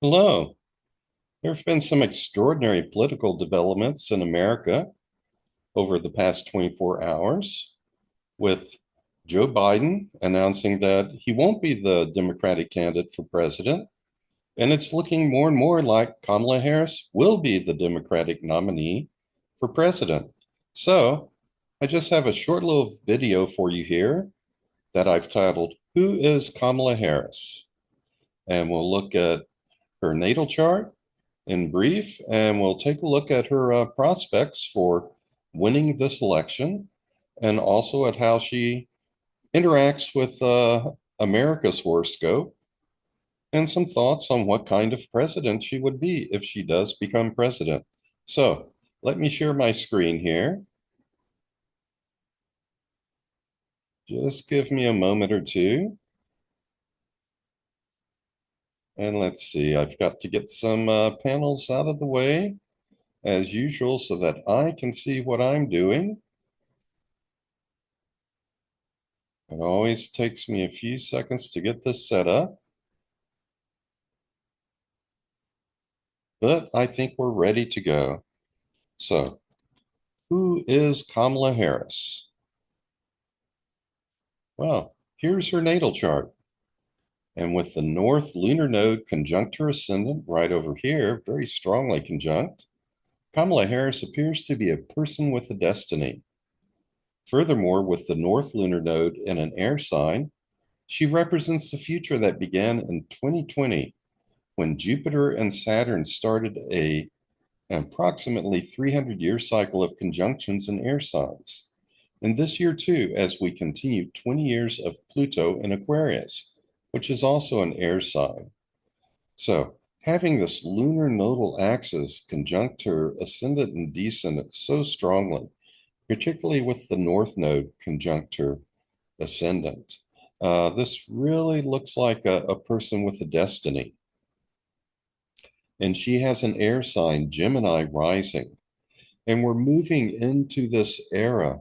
Hello. There have been some extraordinary political developments in America over the past 24 hours, with Joe Biden announcing that he won't be the Democratic candidate for president. And it's looking more and more like Kamala Harris will be the Democratic nominee for president. So I just have a short little video for you here that I've titled, Who is Kamala Harris? And we'll look at her natal chart in brief, and we'll take a look at her prospects for winning this election and also at how she interacts with America's horoscope and some thoughts on what kind of president she would be if she does become president. So let me share my screen here. Just give me a moment or two. And let's see, I've got to get some panels out of the way as usual so that I can see what I'm doing. It always takes me a few seconds to get this set up, but I think we're ready to go. So, who is Kamala Harris? Well, here's her natal chart. And with the North lunar node conjunct her ascendant right over here, very strongly conjunct, Kamala Harris appears to be a person with a destiny. Furthermore, with the North lunar node in an air sign, she represents the future that began in 2020 when Jupiter and Saturn started an approximately 300-year cycle of conjunctions in air signs. And this year, too, as we continue 20 years of Pluto in Aquarius, which is also an air sign. So, having this lunar nodal axis conjunct her ascendant and descendant so strongly, particularly with the North node conjunct her ascendant, this really looks like a person with a destiny. And she has an air sign, Gemini rising. And we're moving into this era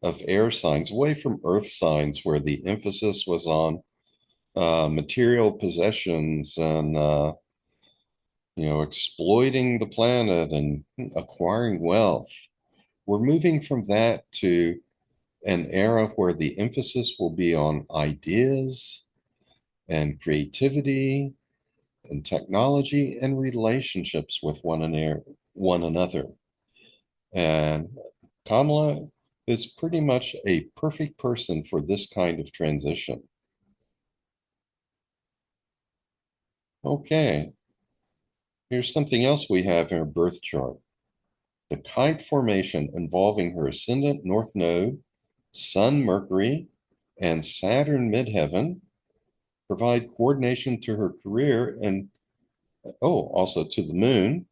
of air signs, away from earth signs where the emphasis was on material possessions and exploiting the planet and acquiring wealth. We're moving from that to an era where the emphasis will be on ideas and creativity and technology and relationships with one another. And Kamala is pretty much a perfect person for this kind of transition. Okay, here's something else we have in her birth chart. The kite formation involving her ascendant north node, Sun, Mercury, and Saturn midheaven provide coordination to her career and, also to the moon,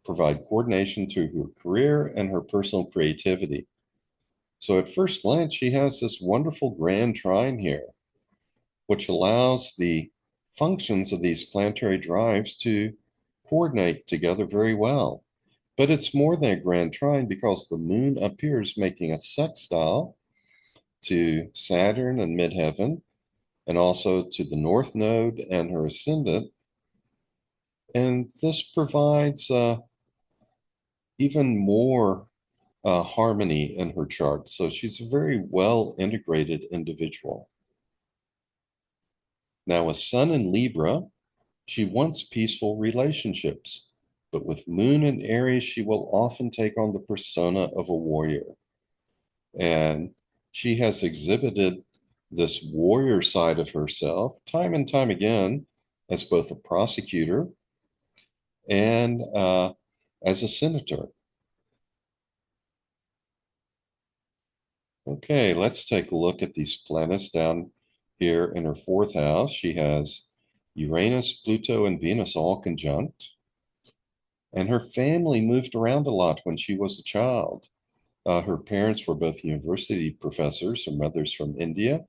provide coordination to her career and her personal creativity. So at first glance, she has this wonderful grand trine here, which allows the functions of these planetary drives to coordinate together very well. But it's more than a grand trine because the moon appears making a sextile to Saturn and midheaven, and also to the north node and her ascendant. And this provides even more harmony in her chart. So she's a very well integrated individual. Now, with Sun in Libra, she wants peaceful relationships, but with Moon in Aries, she will often take on the persona of a warrior. And she has exhibited this warrior side of herself time and time again as both a prosecutor and as a senator. Okay, let's take a look at these planets down here in her fourth house. She has Uranus, Pluto, and Venus all conjunct. And her family moved around a lot when she was a child. Her parents were both university professors. Her mother's from India,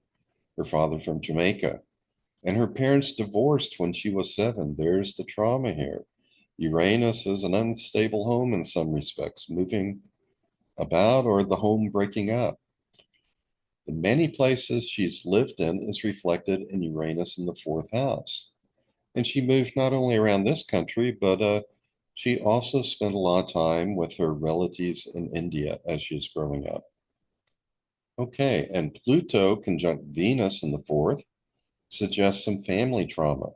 her father from Jamaica. And her parents divorced when she was 7. There's the trauma here. Uranus is an unstable home in some respects, moving about or the home breaking up. The many places she's lived in is reflected in Uranus in the fourth house. And she moved not only around this country, but she also spent a lot of time with her relatives in India as she was growing up. Okay, and Pluto conjunct Venus in the fourth suggests some family trauma.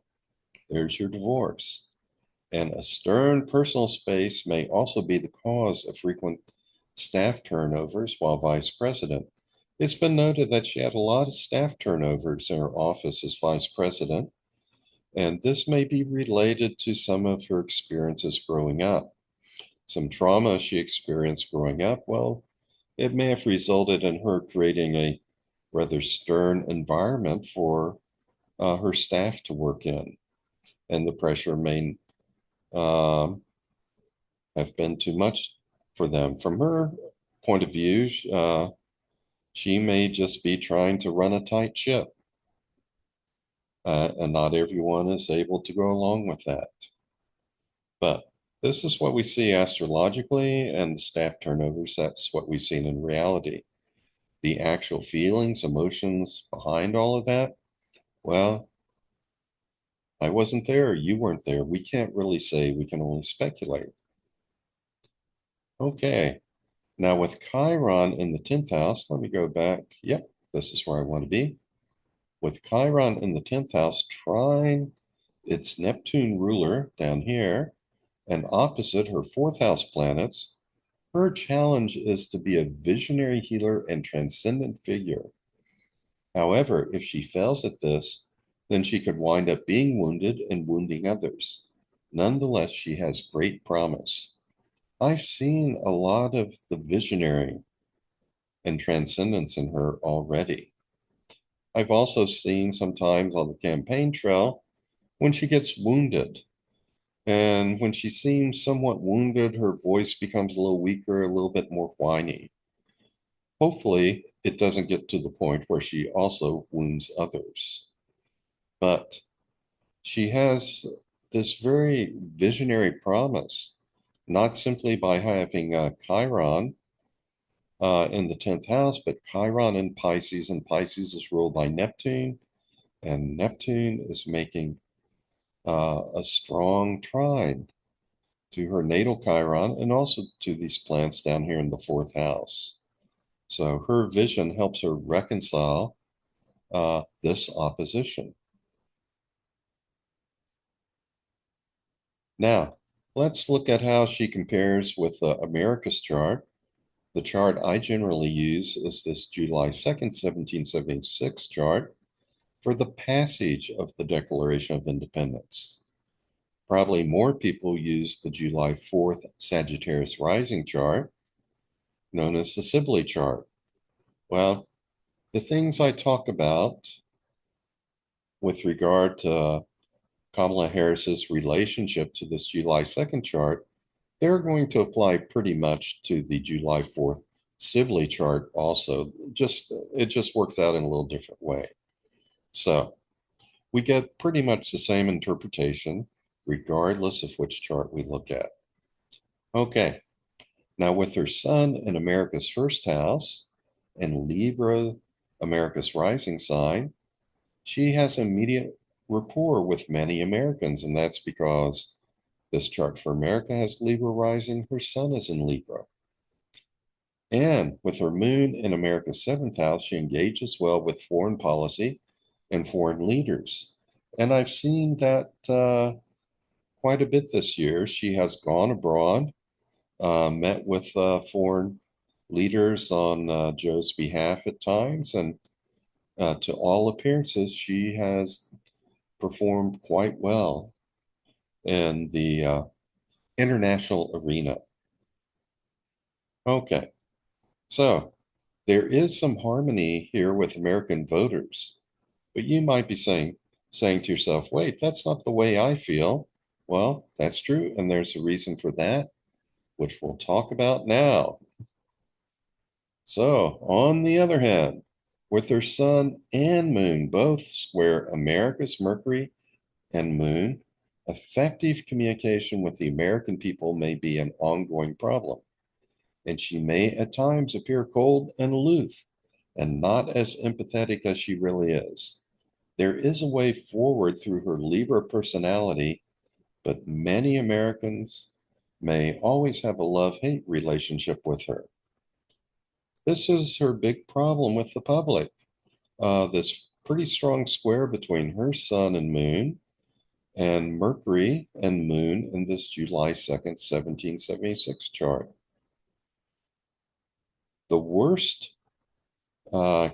There's your divorce. And a stern personal space may also be the cause of frequent staff turnovers while vice president. It's been noted that she had a lot of staff turnovers in her office as vice president, and this may be related to some of her experiences growing up. Some trauma she experienced growing up, well, it may have resulted in her creating a rather stern environment for her staff to work in, and the pressure may um, have been too much for them. From her point of view, she may just be trying to run a tight ship, and not everyone is able to go along with that. But this is what we see astrologically, and the staff turnovers, that's what we've seen in reality. The actual feelings, emotions behind all of that, well, I wasn't there, you weren't there. We can't really say, we can only speculate. Okay, now with Chiron in the 10th house, let me go back. Yep, this is where I want to be. With Chiron in the 10th house, trine its Neptune ruler down here, and opposite her fourth house planets, her challenge is to be a visionary healer and transcendent figure. However, if she fails at this, then she could wind up being wounded and wounding others. Nonetheless, she has great promise. I've seen a lot of the visionary and transcendence in her already. I've also seen sometimes on the campaign trail when she gets wounded. And when she seems somewhat wounded, her voice becomes a little weaker, a little bit more whiny. Hopefully, it doesn't get to the point where she also wounds others. But she has this very visionary promise, not simply by having Chiron in the 10th house, but Chiron in Pisces, and Pisces is ruled by Neptune, and Neptune is making a strong trine to her natal Chiron and also to these planets down here in the fourth house. So her vision helps her reconcile this opposition. Now, let's look at how she compares with America's chart. The chart I generally use is this July 2nd, 1776 chart for the passage of the Declaration of Independence. Probably more people use the July 4th Sagittarius rising chart, known as the Sibley chart. Well, the things I talk about with regard to Kamala Harris's relationship to this July 2nd chart, they're going to apply pretty much to the July 4th Sibley chart also. It just works out in a little different way. So we get pretty much the same interpretation regardless of which chart we look at. Okay, now with her sun in America's first house and Libra, America's rising sign, she has immediate rapport with many Americans, and that's because this chart for America has Libra rising, her sun is in Libra. And with her moon in America's seventh house, she engages well with foreign policy and foreign leaders. And I've seen that quite a bit this year. She has gone abroad, met with foreign leaders on Joe's behalf at times, and to all appearances, she has performed quite well in the international arena. Okay, so there is some harmony here with American voters, but you might be saying to yourself, wait, that's not the way I feel. Well, that's true, and there's a reason for that, which we'll talk about now. So, on the other hand, with their sun and moon both square America's Mercury and moon, effective communication with the American people may be an ongoing problem, and she may at times appear cold and aloof and not as empathetic as she really is. There is a way forward through her Libra personality, but many Americans may always have a love-hate relationship with her. This is her big problem with the public. This pretty strong square between her sun and moon and Mercury and moon in this July 2nd, 1776 chart. The worst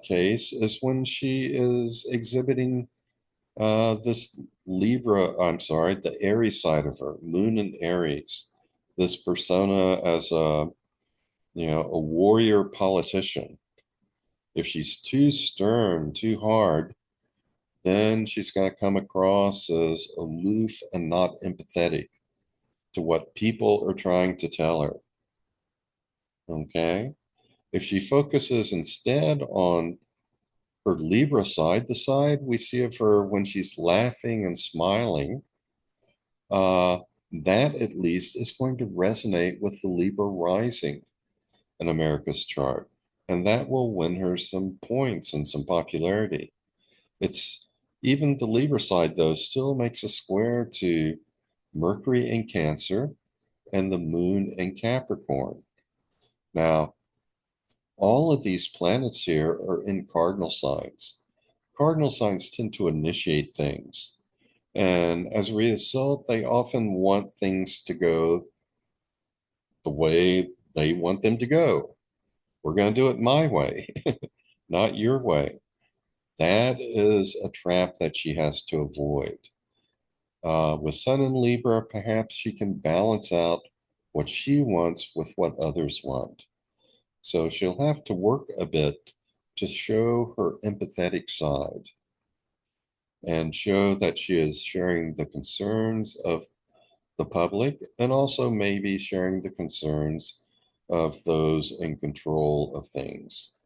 case is when she is exhibiting this Libra, I'm sorry, the Aries side of her, moon in Aries, this persona as a warrior politician. If she's too stern, too hard, then she's going to come across as aloof and not empathetic to what people are trying to tell her. Okay? If she focuses instead on her Libra side, the side we see of her when she's laughing and smiling, uh, that at least is going to resonate with the Libra rising in America's chart. And that will win her some points and some popularity. It's even the Libra side, though, still makes a square to Mercury in Cancer and the moon in Capricorn. Now, all of these planets here are in cardinal signs. Cardinal signs tend to initiate things. And as a result, they often want things to go the way they want them to go. We're going to do it my way, not your way. That is a trap that she has to avoid. With Sun in Libra, perhaps she can balance out what she wants with what others want. So she'll have to work a bit to show her empathetic side and show that she is sharing the concerns of the public and also maybe sharing the concerns of those in control of things.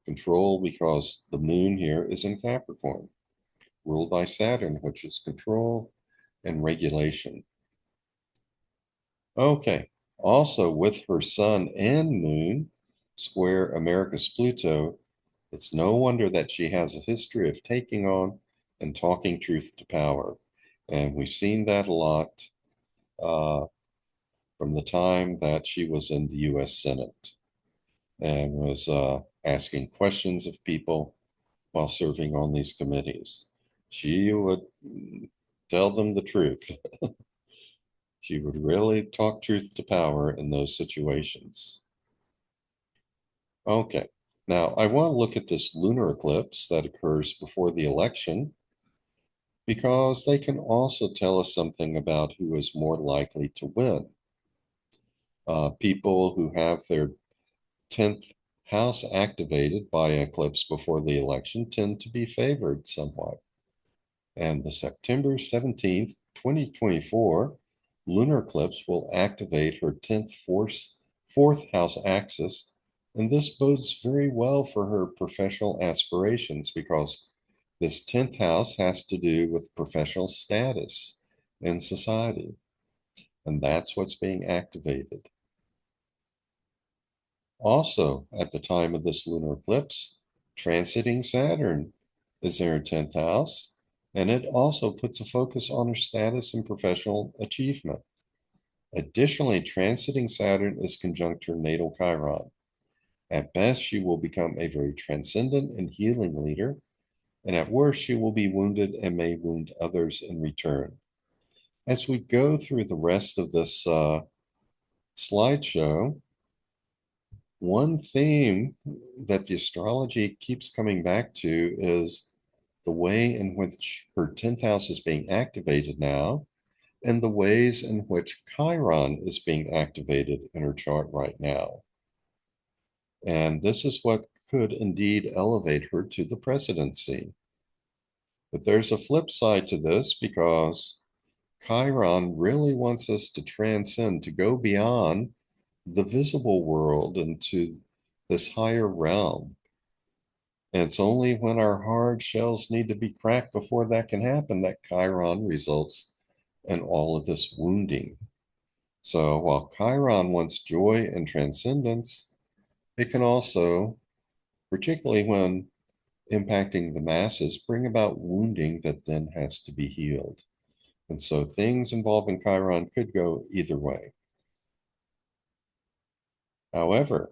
Control because the moon here is in Capricorn, ruled by Saturn, which is control and regulation. Okay, also with her sun and moon square America's Pluto, it's no wonder that she has a history of taking on and talking truth to power. And we've seen that a lot uh, from the time that she was in the US Senate and was asking questions of people while serving on these committees. She would tell them the truth. She would really talk truth to power in those situations. Okay, now I want to look at this lunar eclipse that occurs before the election because they can also tell us something about who is more likely to win. People who have their 10th house activated by an eclipse before the election tend to be favored somewhat. And the September 17th, 2024 lunar eclipse will activate her 10th fourth house axis. And this bodes very well for her professional aspirations because this 10th house has to do with professional status in society. And that's what's being activated. Also, at the time of this lunar eclipse, transiting Saturn is in her 10th house, and it also puts a focus on her status and professional achievement. Additionally, transiting Saturn is conjunct her natal Chiron. At best, she will become a very transcendent and healing leader, and at worst, she will be wounded and may wound others in return. As we go through the rest of this slideshow, one theme that the astrology keeps coming back to is the way in which her 10th house is being activated now and the ways in which Chiron is being activated in her chart right now. And this is what could indeed elevate her to the presidency. But there's a flip side to this because Chiron really wants us to transcend, to go beyond the visible world into this higher realm. And it's only when our hard shells need to be cracked before that can happen that Chiron results in all of this wounding. So while Chiron wants joy and transcendence, it can also, particularly when impacting the masses bring about wounding that then has to be healed. And so things involving Chiron could go either way. However,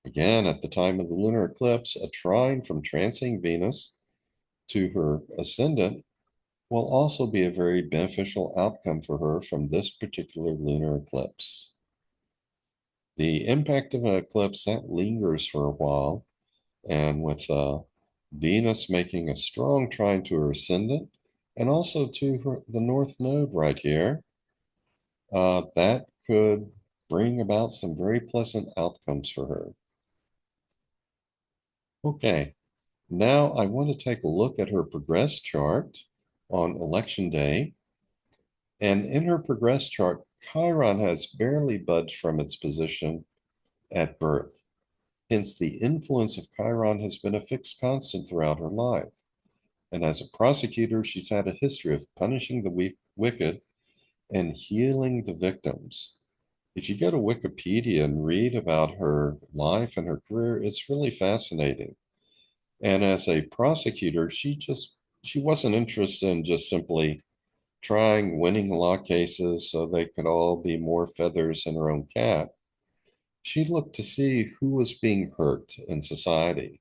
again, at the time of the lunar eclipse, a trine from transiting Venus to her ascendant will also be a very beneficial outcome for her from this particular lunar eclipse. The impact of an eclipse that lingers for a while, and with Venus making a strong trine to her ascendant and also to the North Node right here, that could bring about some very pleasant outcomes for her. Okay, now I want to take a look at her progress chart on election day. And in her progress chart, Chiron has barely budged from its position at birth. Hence, the influence of Chiron has been a fixed constant throughout her life. And as a prosecutor, she's had a history of punishing the wicked and healing the victims. If you go to Wikipedia and read about her life and her career, it's really fascinating. And as a prosecutor, she wasn't interested in just simply trying winning law cases so they could all be more feathers in her own cap. She looked to see who was being hurt in society.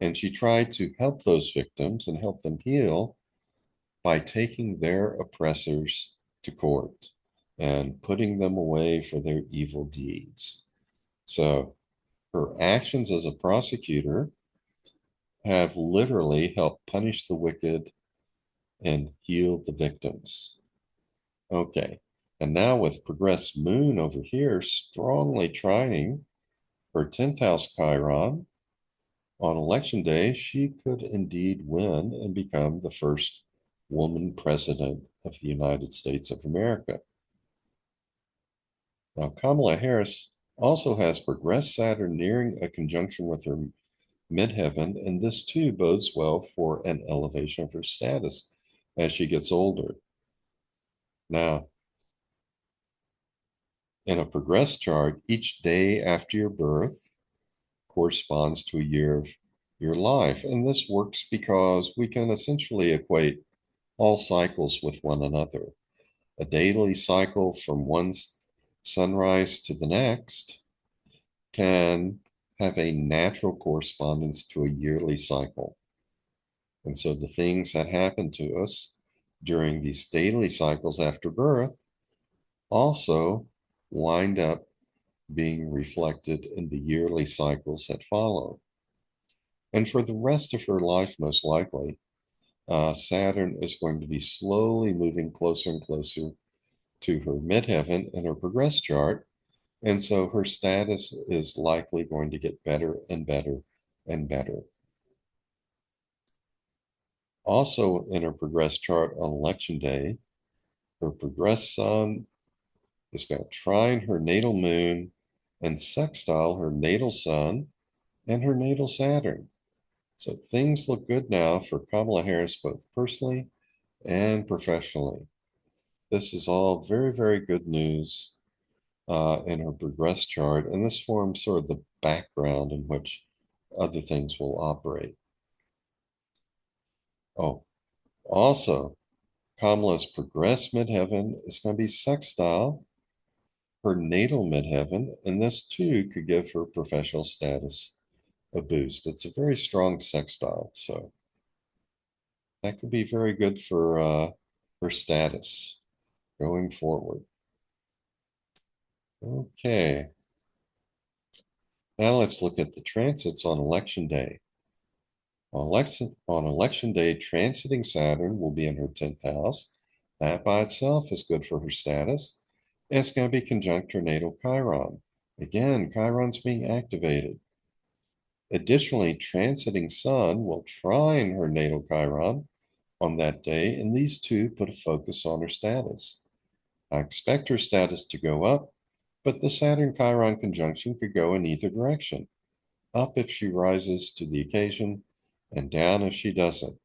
And she tried to help those victims and help them heal by taking their oppressors to court and putting them away for their evil deeds. So her actions as a prosecutor have literally helped punish the wicked and heal the victims. Okay, and now with progressed moon over here strongly trining her 10th house Chiron, on election day, she could indeed win and become the first woman president of the United States of America. Now, Kamala Harris also has progressed Saturn nearing a conjunction with her midheaven, and this too bodes well for an elevation of her status as she gets older. Now, in a progress chart, each day after your birth corresponds to a year of your life. And this works because we can essentially equate all cycles with one another. A daily cycle from one sunrise to the next can have a natural correspondence to a yearly cycle. And so the things that happen to us during these daily cycles after birth also wind up being reflected in the yearly cycles that follow. And for the rest of her life, most likely, Saturn is going to be slowly moving closer and closer to her midheaven in her progress chart. And so her status is likely going to get better and better and better. Also, in her progress chart on election day, her progress sun is going to trine her natal moon and sextile her natal sun and her natal Saturn. So things look good now for Kamala Harris, both personally and professionally. This is all very, very good news in her progress chart, and this forms sort of the background in which other things will operate. Oh, also, Kamala's progress midheaven is going to be sextile her natal midheaven, and this too could give her professional status a boost. It's a very strong sextile, so that could be very good for her status going forward. Okay. Now let's look at the transits on election day. On election day, transiting Saturn will be in her 10th house. That by itself is good for her status. And it's going to be conjunct her natal Chiron. Again, Chiron's being activated. Additionally, transiting Sun will trine her natal Chiron on that day, and these two put a focus on her status. I expect her status to go up, but the Saturn Chiron conjunction could go in either direction. Up if she rises to the occasion, and down if she doesn't.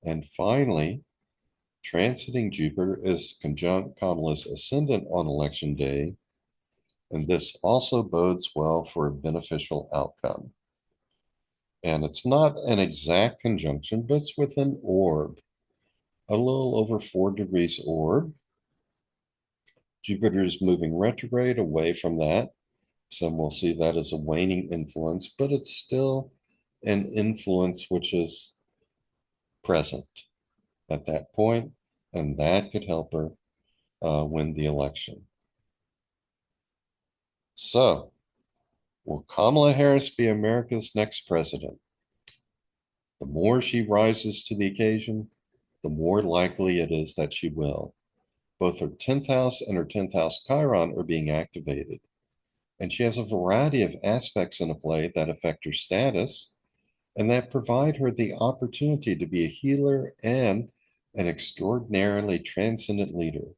And finally, transiting Jupiter is conjunct Kamala's ascendant on election day, and this also bodes well for a beneficial outcome. And it's not an exact conjunction, but it's with an orb, a little over 4 degrees orb. Jupiter is moving retrograde away from that. Some will see that as a waning influence, but it's still an influence which is present at that point, and that could help her win the election. So, will Kamala Harris be America's next president? The more she rises to the occasion, the more likely it is that she will. Both her 10th house and her 10th house Chiron are being activated, and she has a variety of aspects in a play that affect her status and that provide her the opportunity to be a healer and an extraordinarily transcendent leader.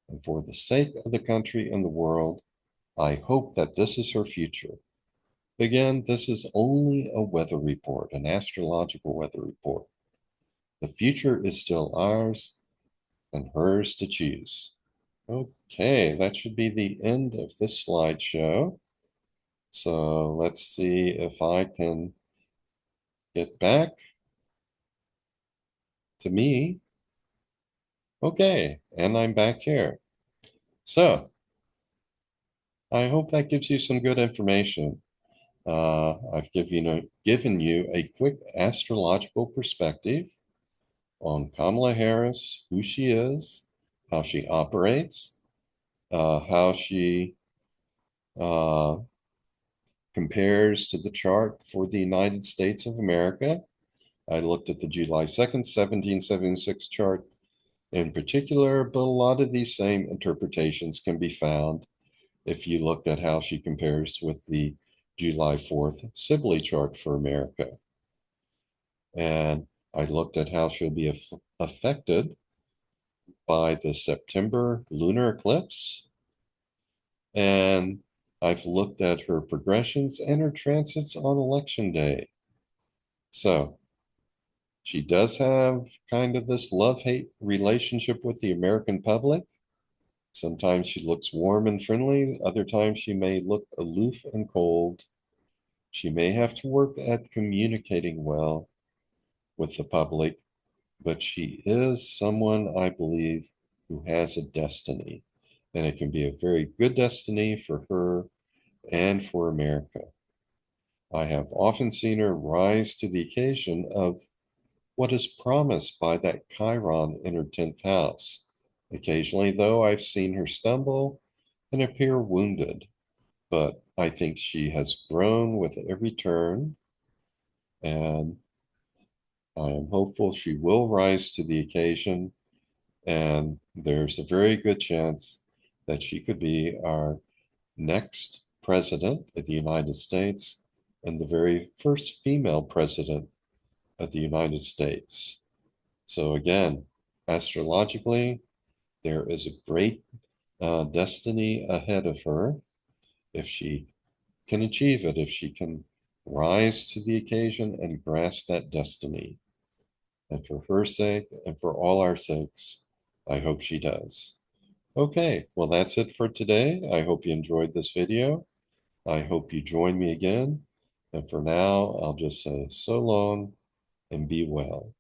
And for the sake of the country and the world, I hope that this is her future. Again, this is only a weather report, an astrological weather report. The future is still ours and hers to choose. Okay, that should be the end of this slideshow. So let's see if I can get back to me. Okay, and I'm back here. So I hope that gives you some good information. I've given you a quick astrological perspective on Kamala Harris, who she is, how she operates, how she uh, compares to the chart for the United States of America. I looked at the July 2nd, 1776 chart in particular, but a lot of these same interpretations can be found if you look at how she compares with the July 4th Sibley chart for America. And I looked at how she'll be affected by the September lunar eclipse. And I've looked at her progressions and her transits on election day. So she does have kind of this love-hate relationship with the American public. Sometimes she looks warm and friendly. Other times she may look aloof and cold. She may have to work at communicating well with the public, but she is someone, I believe, who has a destiny. And it can be a very good destiny for her and for America. I have often seen her rise to the occasion of what is promised by that Chiron in her 10th house. Occasionally, though, I've seen her stumble and appear wounded, but I think she has grown with every turn, and I am hopeful she will rise to the occasion, and there's a very good chance that she could be our next president of the United States and the very first female president of the United States. So again, astrologically, there is a great destiny ahead of her if she can achieve it, if she can rise to the occasion and grasp that destiny. And for her sake and for all our sakes, I hope she does. Okay, well, that's it for today. I hope you enjoyed this video. I hope you join me again. And for now, I'll just say so long and be well.